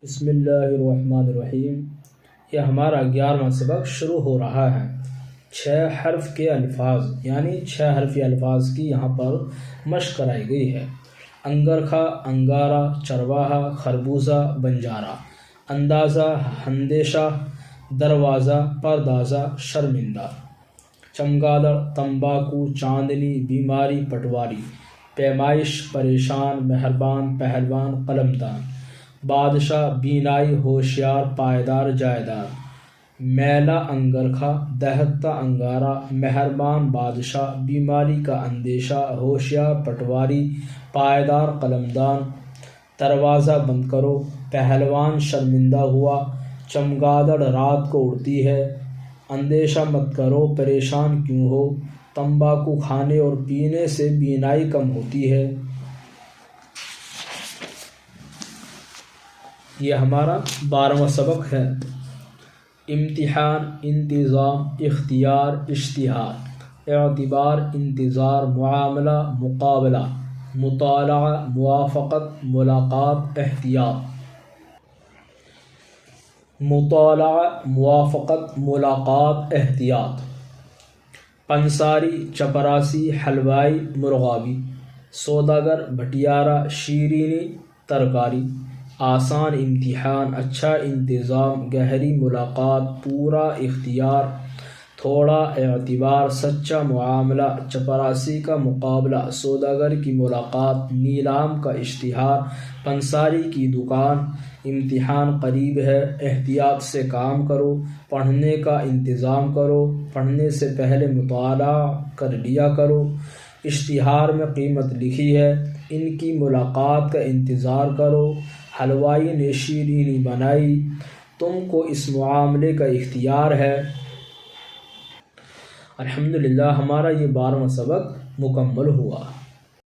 بسم اللہ الرحمن الرحیم۔ یہ ہمارا 11واں سبق شروع ہو رہا ہے۔ 6 حرف کے الفاظ یعنی 6 حرفی الفاظ کی یہاں پر مشق کرائی گئی ہے۔ انگرکھا، انگارہ، چرواہا، خربوزہ، بنجارہ، اندازہ، اندیشہ، دروازہ، پردازہ، شرمندہ، چمگادڑ، تمباکو، چاندنی، بیماری، پٹواری، پیمائش، پریشان، مہربان، پہلوان، قلمدان، بادشاہ، بینائی، ہوشیار، پائیدار، جائیدار، میلہ انگرکھا، دہکتا انگارہ، مہربان بادشاہ، بیماری کا اندیشہ، ہوشیار پٹواری، پائیدار قلمدان، دروازہ بند کرو، پہلوان شرمندہ ہوا، چمگادڑ رات کو اڑتی ہے، اندیشہ مت کرو، پریشان کیوں ہو، تمباکو کھانے اور پینے سے بینائی کم ہوتی ہے۔ یہ ہمارا 12واں سبق ہے۔ امتحان، انتظام، اختیار، اشتہار، اعتبار، انتظار، معاملہ، مقابلہ، مطالعہ، موافقت، ملاقات، احتیاط۔ مطالعہ، موافقت، ملاقات، احتیاط۔ پنساری، چپراسی، حلوائی، مرغابی، سوداگر، بھٹیارا، شیرینی، ترکاری۔ آسان امتحان، اچھا انتظام، گہری ملاقات، پورا اختیار، تھوڑا اعتبار، سچا معاملہ، چپراسی کا مقابلہ، سوداگر کی ملاقات، نیلام کا اشتہار، پنساری کی دکان۔ امتحان قریب ہے، احتیاط سے کام کرو، پڑھنے کا انتظام کرو، پڑھنے سے پہلے مطالعہ کر لیا کرو۔ اشتہار میں قیمت لکھی ہے، ان کی ملاقات کا انتظار کرو۔ حلوائی نے شیرینی بنائی، تم کو اس معاملے کا اختیار ہے۔ الحمدللہ ہمارا یہ 12واں سبق مکمل ہوا۔